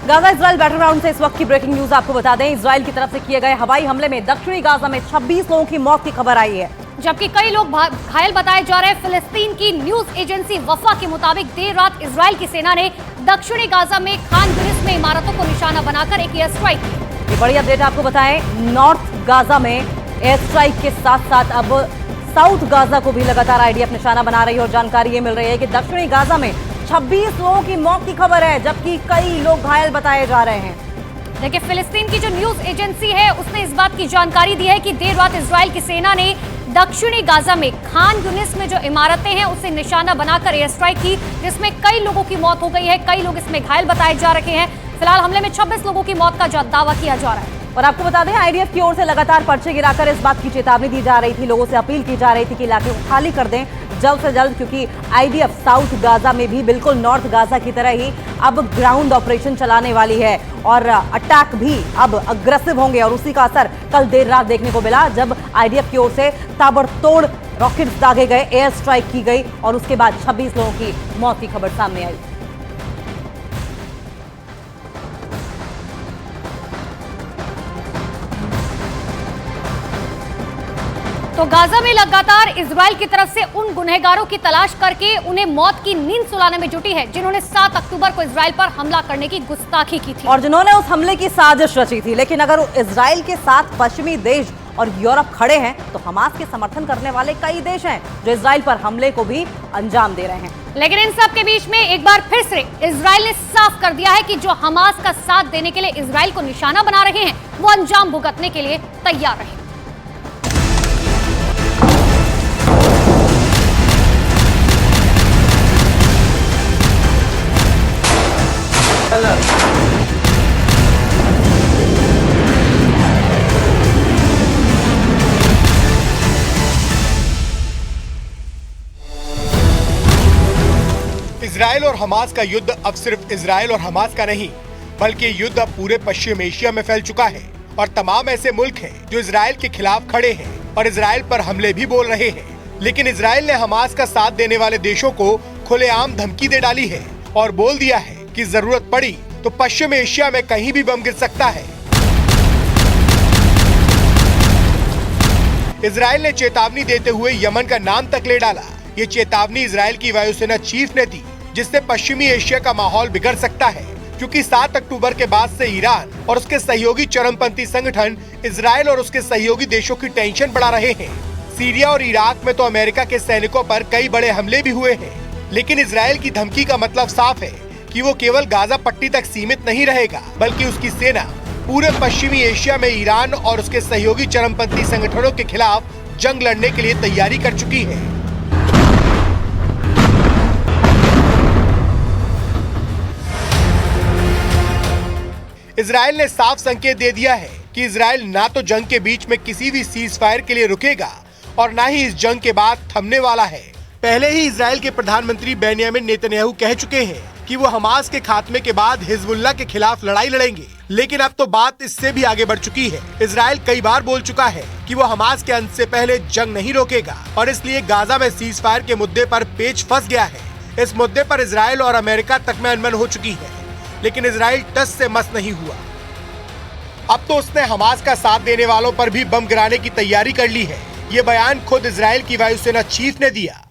Gaza Israel Battleground से इस वक्त की ब्रेकिंग न्यूज आपको बता दें। इजराइल की तरफ से किए गए हवाई हमले में दक्षिणी गाजा में 26 लोगों की मौत की खबर आई है, जबकि कई लोग घायल बताए जा रहे हैं। फिलिस्तीन की न्यूज एजेंसी वफा के मुताबिक देर रात इजराइल की सेना ने दक्षिणी गाजा में खान यूनिस में इमारतों को निशाना बनाकर एक एयर स्ट्राइक की। ये बड़ी अपडेट आपको बताएं, नॉर्थ गाजा में एयर स्ट्राइक के साथ साथ अब साउथ गाजा को भी लगातार आईडीएफ निशाना बना रही है और जानकारी ये मिल रही है कि दक्षिणी गाजा में 26 लोगों की मौत की खबर है, जबकि कई लोग घायल बताए जा रहे हैं। देखिए, फिलिस्तीन की जो न्यूज एजेंसी है उसने इस बात की जानकारी दी है कि देर रात इजराइल की सेना ने दक्षिणी गाजा में खान यूनिस में जो इमारतें हैं उसे निशाना बनाकर एयर स्ट्राइक की, जिसमें कई लोगों की मौत हो गई है, कई लोग इसमें घायल बताए जा रहे हैं। फिलहाल हमले में 26 लोगों की मौत का दावा किया जा रहा है। और आपको बता दें, आईडीएफ की ओर से लगातार पर्चे गिराकर इस बात की चेतावनी दी जा रही थी, लोगों से अपील की जा रही थी कि इलाके को खाली कर दें जल्द से जल्द, क्योंकि आईडीएफ साउथ गाजा में भी बिल्कुल नॉर्थ गाजा की तरह ही अब ग्राउंड ऑपरेशन चलाने वाली है और अटैक भी अब अग्रेसिव होंगे। और उसी का असर कल देर रात देखने को मिला, जब आईडीएफ की ओर से ताबड़तोड़ रॉकेट्स दागे गए, एयर स्ट्राइक की गई और उसके बाद 26 लोगों की मौत की खबर सामने आई। तो गाजा में लगातार इजराइल की तरफ से उन गुनहगारों की तलाश करके उन्हें मौत की नींद सुलाने में जुटी है जिन्होंने 7 अक्टूबर को इजराइल पर हमला करने की गुस्ताखी की थी और जिन्होंने उस हमले की साजिश रची थी। लेकिन अगर इजराइल के साथ पश्चिमी देश और यूरोप खड़े हैं तो हमास के समर्थन करने वाले कई देश हैं जो इजराइल पर हमले को भी अंजाम दे रहे हैं। लेकिन इन सब के बीच में एक बार फिर से इजराइल ने साफ कर दिया है कि जो हमास का साथ देने के लिए इजराइल को निशाना बना रहे हैं वो अंजाम भुगतने के लिए तैयार रहे। इजराइल और हमास का युद्ध अब सिर्फ इजराइल और हमास का नहीं, बल्कि युद्ध अब पूरे पश्चिम एशिया में फैल चुका है और तमाम ऐसे मुल्क हैं जो इजराइल के खिलाफ खड़े हैं और इजराइल पर हमले भी बोल रहे हैं। लेकिन इजराइल ने हमास का साथ देने वाले देशों को खुलेआम धमकी दे डाली है और बोल दिया है कि जरूरत पड़ी तो पश्चिम एशिया में कहीं भी बम गिर सकता है। इजराइल ने चेतावनी देते हुए यमन का नाम तक ले डाला। ये चेतावनी इजराइल की वायुसेना चीफ ने दी, जिससे पश्चिमी एशिया का माहौल बिगड़ सकता है, क्योंकि 7 अक्टूबर के बाद से ईरान और उसके सहयोगी चरमपंथी संगठन इजराइल और उसके सहयोगी देशों की टेंशन बढ़ा रहे हैं। सीरिया और इराक में तो अमेरिका के सैनिकों पर कई बड़े हमले भी हुए हैं। लेकिन इजराइल की धमकी का मतलब साफ है कि वो केवल गाजा पट्टी तक सीमित नहीं रहेगा, बल्कि उसकी सेना पूरे पश्चिमी एशिया में ईरान और उसके सहयोगी चरमपंथी संगठनों के खिलाफ जंग लड़ने के लिए तैयारी कर चुकी है। इजराइल ने साफ संकेत दे दिया है कि इजराइल ना तो जंग के बीच में किसी भी सीज फायर के लिए रुकेगा और ना ही इस जंग के बाद थमने वाला है। पहले ही इजराइल के प्रधानमंत्री बेंयामिन नेतन्याहू कह चुके हैं कि वो हमास के खात्मे के बाद हिजबुल्लाह के खिलाफ लड़ाई लड़ेंगे। लेकिन अब तो बात इससे भी आगे बढ़ चुकी है। इजराइल कई बार बोल चुका है कि वो हमास के अंत से पहले जंग नहीं रोकेगा और इसलिए गाजा में सीज फायर के मुद्दे पर पेच फंस गया है। इस मुद्दे पर इजराइल और अमेरिका तक में अनबन हो चुकी है, लेकिन इजराइल टस से मस नहीं हुआ। अब तो उसने हमास का साथ देने वालों पर भी बम गिराने की तैयारी कर ली है। ये बयान खुद इजराइल की वायुसेना चीफ ने दिया।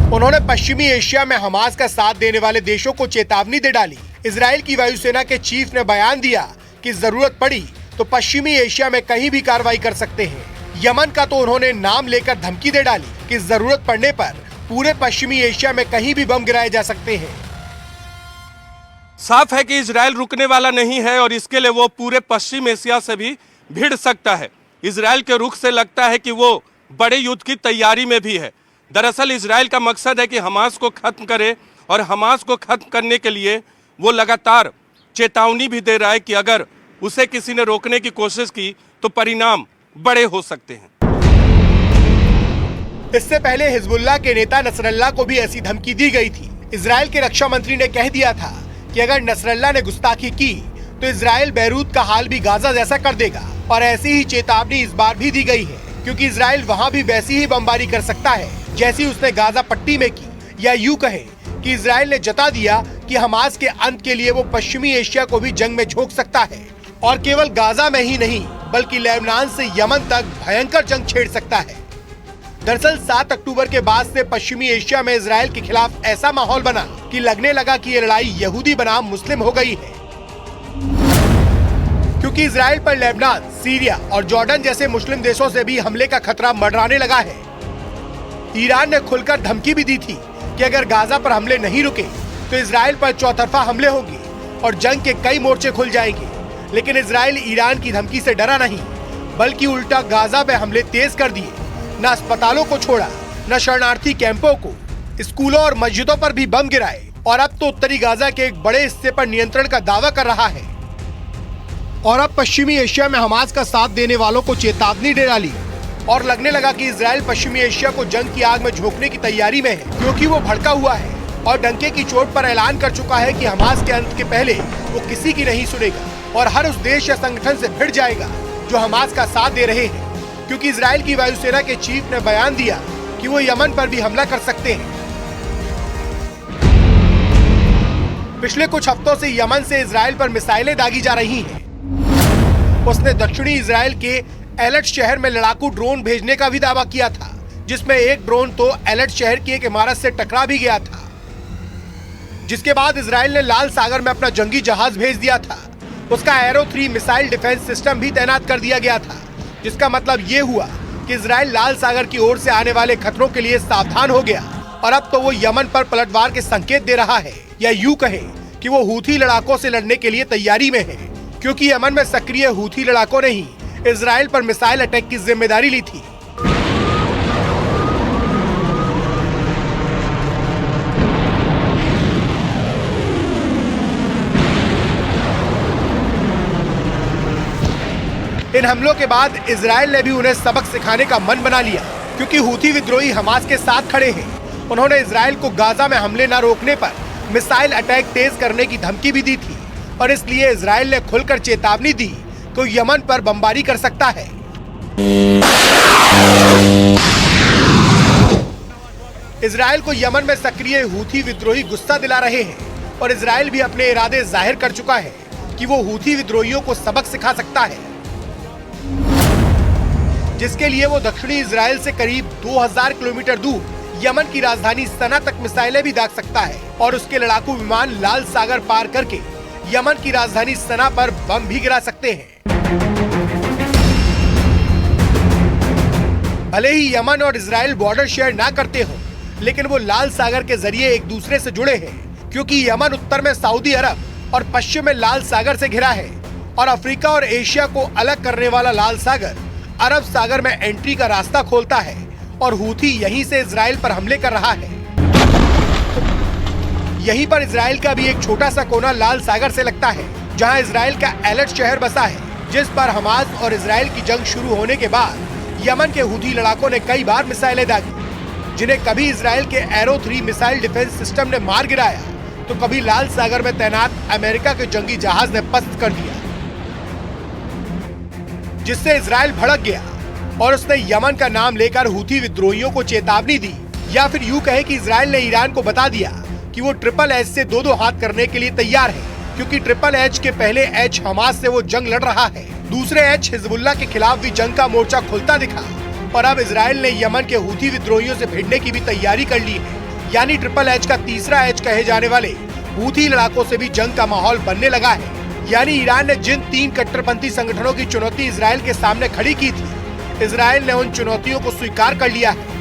उन्होंने पश्चिमी एशिया में हमास का साथ देने वाले देशों को चेतावनी दे डाली। इजराइल की वायुसेना के चीफ ने बयान दिया कि जरूरत पड़ी तो पश्चिमी एशिया में कहीं भी कार्रवाई कर सकते हैं। यमन का तो उन्होंने नाम लेकर धमकी दे डाली कि जरूरत पड़ने पर पूरे पश्चिमी एशिया में कहीं भी बम गिराए जा सकते हैं। साफ है कि इजराइल रुकने वाला नहीं है और इसके लिए वो पूरे पश्चिम एशिया से भी भिड़ सकता है। इजराइल के रुख से लगता है कि वो बड़े युद्ध की तैयारी में भी है। दरअसल इजराइल का मकसद है कि हमास को खत्म करे और हमास को खत्म करने के लिए वो लगातार चेतावनी भी दे रहा है कि अगर उसे किसी ने रोकने की कोशिश की तो परिणाम बड़े हो सकते हैं। इससे पहले हिजबुल्लाह के नेता नसरल्लाह को भी ऐसी धमकी दी गई थी। इजराइल के रक्षा मंत्री ने कह दिया था कि अगर नसरल्लाह ने गुस्ताखी की तो इजराइल बैरूत का हाल भी गाजा जैसा कर देगा। और ऐसी ही चेतावनी इस बार भी दी गई है, क्योंकि इजराइल वहां भी वैसी ही बमबारी कर सकता है जैसी उसने गाजा पट्टी में की। या यूं कहें कि इजराइल ने जता दिया कि हमास के अंत के लिए वो पश्चिमी एशिया को भी जंग में झोंक सकता है और केवल गाजा में ही नहीं बल्कि लेबनान से यमन तक भयंकर जंग छेड़ सकता है। दरअसल 7 अक्टूबर के बाद से पश्चिमी एशिया में इजराइल के खिलाफ ऐसा माहौल बना कि लगने लगा कि ये लड़ाई यहूदी बनाम मुस्लिम हो गई है, क्योंकि इजराइल पर लेबनान, सीरिया और जॉर्डन जैसे मुस्लिम देशों से भी हमले का खतरा मंडराने लगा है। ईरान ने खुलकर धमकी भी दी थी कि अगर गाजा पर हमले नहीं रुके तो इजराइल पर चौतरफा हमले होंगे और जंग के कई मोर्चे खुल जाएंगे। लेकिन इजराइल ईरान की धमकी से डरा नहीं, बल्कि उल्टा गाजा में हमले तेज कर दिए। न अस्पतालों को छोड़ा, न शरणार्थी कैंपों को, स्कूलों और मस्जिदों पर भी बम गिराए और अब तो उत्तरी गाजा के एक बड़े हिस्से पर नियंत्रण का दावा कर रहा है। और अब पश्चिमी एशिया में हमास का साथ देने वालों को चेतावनी दे डाली और लगने लगा कि इजराइल पश्चिमी एशिया को जंग की आग में झोंकने की तैयारी में है, क्योंकि वो भड़का हुआ है और डंके की चोट पर ऐलान कर चुका है कि हमास के अंत के पहले वो किसी की नहीं सुनेगा और हर उस देश या संगठन से भिड़ जाएगा जो हमास का साथ दे रहे हैं, क्योंकि इजराइल की वायुसेना के चीफ ने बयान दिया कि वो यमन पर भी हमला कर सकते हैं। पिछले कुछ हफ्तों से यमन से इजराइल पर मिसाइलें दागी जा रही हैं। उसने दक्षिणी इजराइल के एलर्ट शहर में लड़ाकू ड्रोन भेजने का भी दावा किया था, जिसमें एक ड्रोन तो एलर्ट शहर की एक इमारत से टकरा भी गया था। जिसके बाद इजराइल ने लाल सागर में अपना जंगी जहाज भेज दिया था। उसका एरो 3 मिसाइल डिफेंस सिस्टम भी तैनात कर दिया गया था, जिसका मतलब ये हुआ कि इजराइल लाल सागर की ओर से आने वाले खतरों के लिए सावधान हो गया और अब तो वो यमन पर पलटवार के संकेत दे रहा है, या यूं कहें कि वो हूथी लड़ाकों से लड़ने के लिए तैयारी में है, क्योंकि यमन में सक्रिय हूथी लड़ाकों ने ही इजराइल पर मिसाइल अटैक की जिम्मेदारी ली थी। इन हमलों के बाद इजराइल ने भी उन्हें सबक सिखाने का मन बना लिया, क्योंकि हूथी विद्रोही हमास के साथ खड़े हैं। उन्होंने इजराइल को गाजा में हमले न रोकने पर मिसाइल अटैक तेज करने की धमकी भी दी थी और इसलिए इजराइल ने खुलकर चेतावनी दी कि यमन पर बमबारी कर सकता है। इजराइल को यमन में सक्रिय हूथी विद्रोही गुस्सा दिला रहे हैं और इजराइल भी अपने इरादे जाहिर कर चुका है कि वो हूथी विद्रोहियों को सबक सिखा सकता है, जिसके लिए वो दक्षिणी इजराइल से करीब 2000 किलोमीटर दूर यमन की राजधानी सना तक मिसाइलें भी दाग सकता है और उसके लड़ाकू विमान लाल सागर पार करके यमन की राजधानी सना पर बम भी गिरा सकते हैं। भले ही यमन और इजराइल बॉर्डर शेयर ना करते हो, लेकिन वो लाल सागर के जरिए एक दूसरे से जुड़े हैं, क्योंकि यमन उत्तर में सऊदी अरब और पश्चिम में लाल सागर से घिरा है और अफ्रीका और एशिया को अलग करने वाला लाल सागर अरब सागर में एंट्री का रास्ता खोलता है और हूथी यहीं से इजराइल पर हमले कर रहा है। यहीं पर इजराइल का भी एक छोटा सा कोना लाल सागर से लगता है, जहां इजराइल का एलर्ट शहर बसा है, जिस पर हमास और इजराइल की जंग शुरू होने के बाद यमन के हूथी लड़ाकों ने कई बार मिसाइलें दागी, जिन्हें कभी इजराइल के एरो 3 मिसाइल डिफेंस सिस्टम ने मार गिराया तो कभी लाल सागर में तैनात अमेरिका के जंगी जहाज ने पस्त कर दिया, जिससे इजराइल भड़क गया और उसने यमन का नाम लेकर हूथी विद्रोहियों को चेतावनी दी, या फिर यूं कहे कि इजराइल ने ईरान को बता दिया कि वो ट्रिपल एच से दो हाथ करने के लिए तैयार है, क्योंकि ट्रिपल एच के पहले एच हमास से वो जंग लड़ रहा है, दूसरे एच हिजबुल्लाह के खिलाफ भी जंग का मोर्चा खुलता दिखा और अब इजराइल ने यमन के हूथी विद्रोहियों से भिड़ने की भी तैयारी कर ली है। यानी ट्रिपल एच का तीसरा एच कहे जाने वाले हूथी लड़ाकों से भी जंग का माहौल बनने लगा है। यानी ईरान ने जिन 3 कट्टरपंथी संगठनों की चुनौती इजराइल के सामने खड़ी की थी, इजराइल ने उन चुनौतियों को स्वीकार कर लिया है